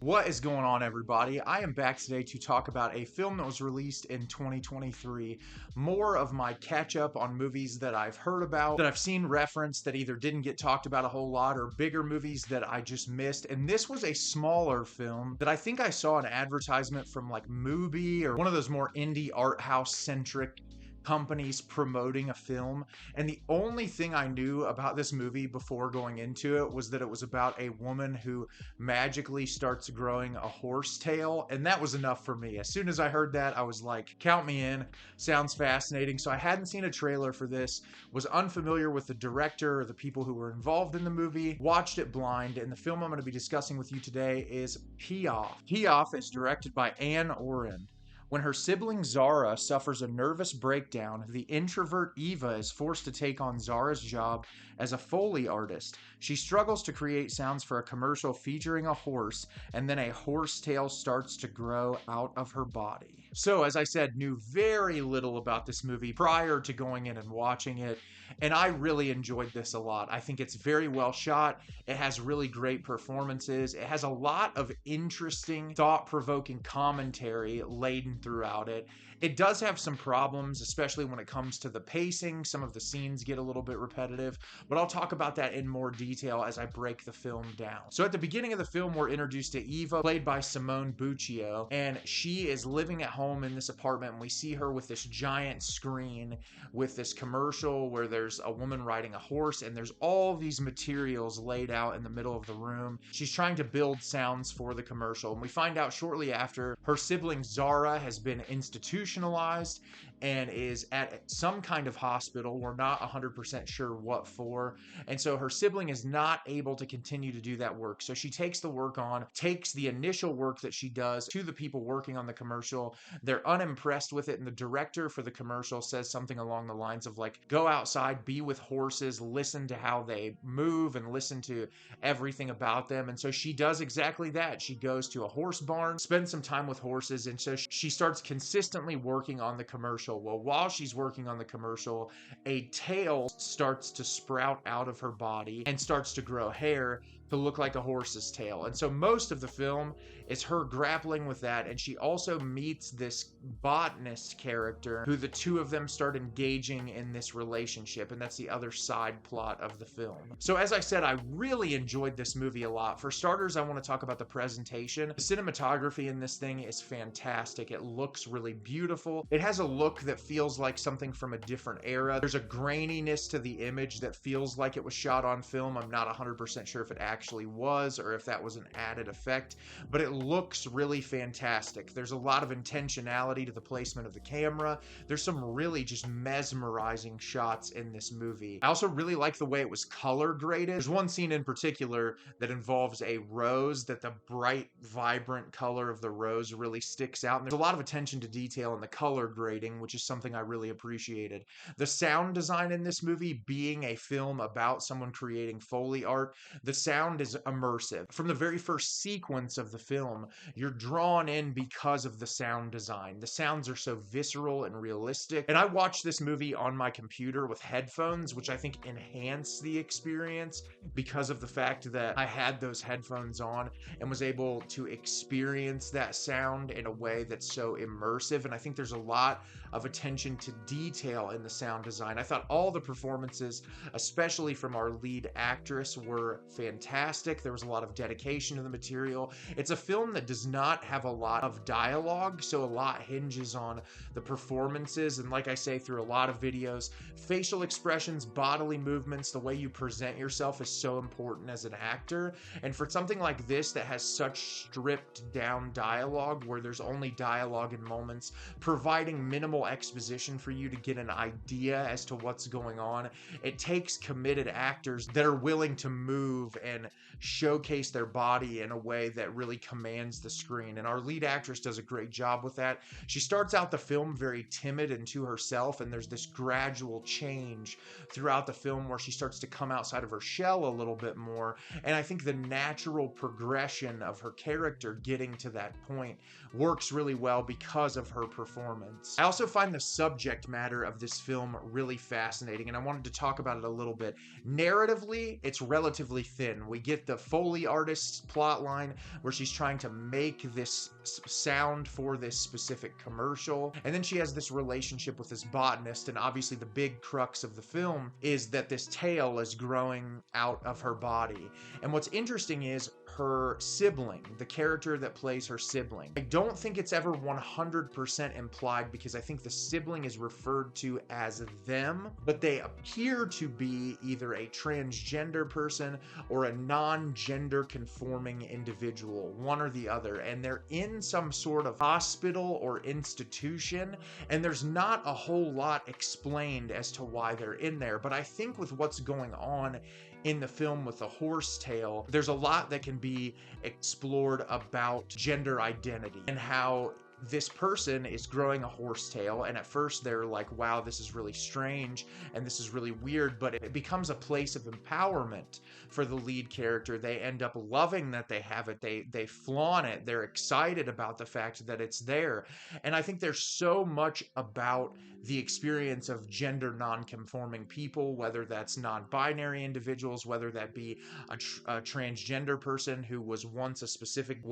What is going on, everybody? I am back today to talk about a film that was released in 2023. More of my catch up on movies that I've heard about, that I've seen referenced, that either didn't get talked about a whole lot, or bigger movies that I just missed. And this was a smaller film that I think I saw an advertisement from like Mubi or one of those more indie art house centric companies promoting a film, and the only thing I knew about this movie before going into it was that it was about a woman who magically starts growing a horsetail, and that was enough for me. As soon as I heard that, I was like, count me in. Sounds fascinating. So I hadn't seen a trailer for this, was unfamiliar with the director or the people who were involved in the movie, watched it blind, and the film I'm going to be discussing with you today is Piaffe. Piaffe is directed by Anne Oren. When her sibling Zara suffers a nervous breakdown, the introvert Eva is forced to take on Zara's job as a Foley artist. She struggles to create sounds for a commercial featuring a horse, and then a horsetail starts to grow out of her body. So, as I said, knew very little about this movie prior to going in and watching it, and I really enjoyed this a lot. I think it's very well shot. It has really great performances. It has a lot of interesting, thought-provoking commentary laden throughout it. It does have some problems, especially when it comes to the pacing. Some of the scenes get a little bit repetitive, but I'll talk about that in more detail as I break the film down. So at the beginning of the film, we're introduced to Eva, played by Simone Buccio, and she is living at home in this apartment, and we see her with this giant screen with this commercial where there's a woman riding a horse, and there's all these materials laid out in the middle of the room. She's trying to build sounds for the commercial, and we find out shortly after her sibling Zara has been institutionalized and is at some kind of hospital. We're not 100% sure what for. And so her sibling is not able to continue to do that work. So she takes the work on, takes the initial work that she does to the people working on the commercial. They're unimpressed with it. And the director for the commercial says something along the lines of like, go outside, be with horses, listen to how they move and listen to everything about them. And so she does exactly that. She goes to a horse barn, spends some time with horses. And so she starts consistently working on the commercial. Well, while she's working on the commercial, a tail starts to sprout out of her body and starts to grow hair to look like a horse's tail. And so most of the film is her grappling with that, and she also meets this botanist character who the two of them start engaging in this relationship, and that's the other side plot of the film. So as I said, I really enjoyed this movie a lot. For starters, I want to talk about the presentation. The cinematography in this thing is fantastic. It looks really beautiful. It has a look that feels like something from a different era. There's a graininess to the image that feels like it was shot on film. I'm not 100% sure if it actually was or if that was an added effect, but it looks really fantastic. There's a lot of intentionality to the placement of the camera. There's some really just mesmerizing shots in this movie. I also really like the way it was color graded. There's one scene in particular that involves a rose that the bright, vibrant color of the rose really sticks out. And there's a lot of attention to detail in the color grading, which is something I really appreciated. The sound design in this movie, being a film about someone creating Foley art, the sound is immersive. From the very first sequence of the film, you're drawn in because of the sound design. The sounds are so visceral and realistic. And I watched this movie on my computer with headphones, which I think enhanced the experience because of the fact that I had those headphones on and was able to experience that sound in a way that's so immersive. And I think there's a lot of attention to detail in the sound design. I thought all the performances, especially from our lead actress, were fantastic. There was a lot of dedication to the material. It's a film that does not have a lot of dialogue, so a lot hinges on the performances. And like I say through a lot of videos, facial expressions, bodily movements, the way you present yourself is so important as an actor. And for something like this that has such stripped down dialogue, where there's only dialogue in moments, providing minimal exposition for you to get an idea as to what's going on, it takes committed actors that are willing to move and showcase their body in a way that really commands the screen. And our lead actress does a great job with that. She starts out the film very timid and to herself, and there's this gradual change throughout the film where she starts to come outside of her shell a little bit more. And I think the natural progression of her character getting to that point works really well because of her performance. I also find the subject matter of this film really fascinating, and I wanted to talk about it a little bit. Narratively, it's relatively thin. We get the Foley artist's plot line where she's trying to make this sound for this specific commercial, and then she has this relationship with this botanist, and obviously the big crux of the film is that this tail is growing out of her body. And what's interesting is her sibling, the character that plays her sibling. I don't think it's ever 100% implied because I think the sibling is referred to as them, but they appear to be either a transgender person or a non-gender conforming individual, one or the other, and they're in some sort of hospital or institution, and there's not a whole lot explained as to why they're in there. But I think with what's going on in the film with the horsetail, there's a lot that can be explored about gender identity and how this person is growing a horsetail, and at first they're like, wow, this is really strange and this is really weird, but it becomes a place of empowerment for the lead character. They end up loving that they have it. They flaunt it. They're excited about the fact that it's there. And I think there's so much about the experience of gender non-conforming people, whether that's non-binary individuals, whether that be a transgender person who was once a specific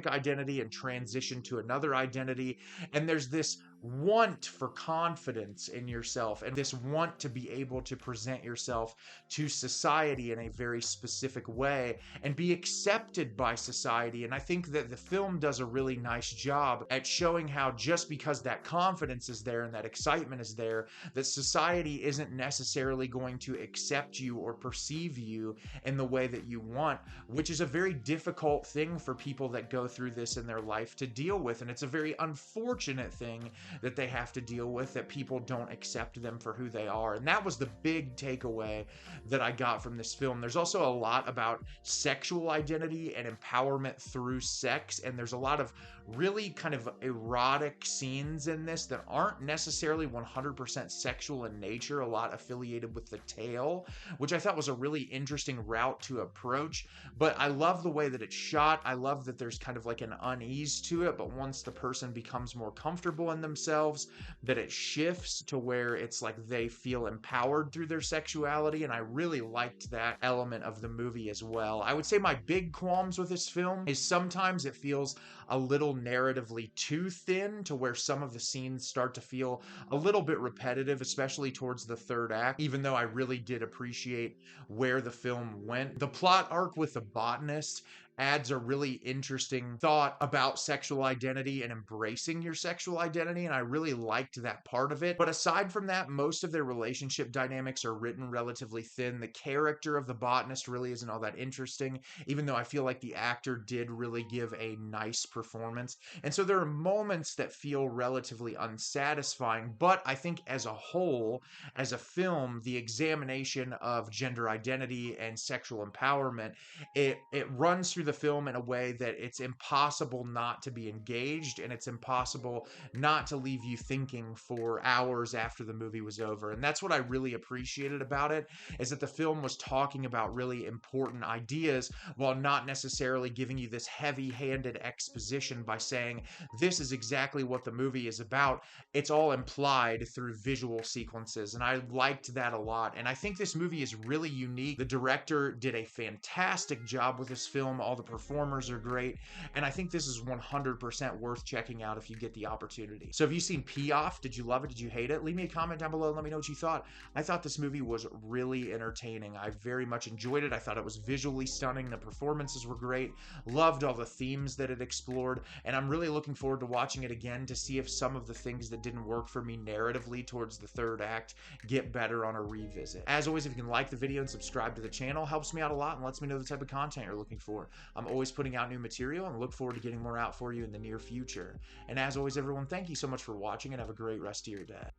identity and transitioned to another identity. And there's this want for confidence in yourself and this want to be able to present yourself to society in a very specific way and be accepted by society. And I think that the film does a really nice job at showing how just because that confidence is there and that excitement is there, that society isn't necessarily going to accept you or perceive you in the way that you want, which is a very difficult thing for people that go through this in their life to deal with. And it's a very unfortunate thing that they have to deal with, that people don't accept them for who they are. And that was the big takeaway that I got from this film. There's also a lot about sexual identity and empowerment through sex, and there's a lot of really kind of erotic scenes in this that aren't necessarily 100% sexual in nature, a lot affiliated with the tail, which I thought was a really interesting route to approach. But I love the way that it's shot. I love that there's kind of like an unease to it, but once the person becomes more comfortable in themselves, that it shifts to where it's like they feel empowered through their sexuality. And I really liked that element of the movie as well. I would say my big qualms with this film is sometimes it feels a little narratively too thin, to where some of the scenes start to feel a little bit repetitive, especially towards the third act, even though I really did appreciate where the film went. The plot arc with the botanist adds a really interesting thought about sexual identity and embracing your sexual identity, and I really liked that part of it. But aside from that, most of their relationship dynamics are written relatively thin. The character of the botanist really isn't all that interesting, even though I feel like the actor did really give a nice performance. And so there are moments that feel relatively unsatisfying, but I think as a whole, as a film, the examination of gender identity and sexual empowerment, it runs through the film in a way that it's impossible not to be engaged, and it's impossible not to leave you thinking for hours after the movie was over. And that's what I really appreciated about it, is that the film was talking about really important ideas while not necessarily giving you this heavy-handed exposition by saying this is exactly what the movie is about. It's all implied through visual sequences, and I liked that a lot. And I think this movie is really unique. The director did a fantastic job with this film. All the performers are great, and I think this is 100% worth checking out if you get the opportunity. So have you seen Piaffe? Did you love it? Did you hate it? Leave me a comment down below and let me know what you thought. I thought this movie was really entertaining. I very much enjoyed it. I thought it was visually stunning. The performances were great. Loved all the themes that it explored, and I'm really looking forward to watching it again to see if some of the things that didn't work for me narratively towards the third act get better on a revisit. As always, if you can like the video and subscribe to the channel, helps me out a lot and lets me know the type of content you're looking for. I'm always putting out new material and look forward to getting more out for you in the near future. And as always, everyone, thank you so much for watching and have a great rest of your day.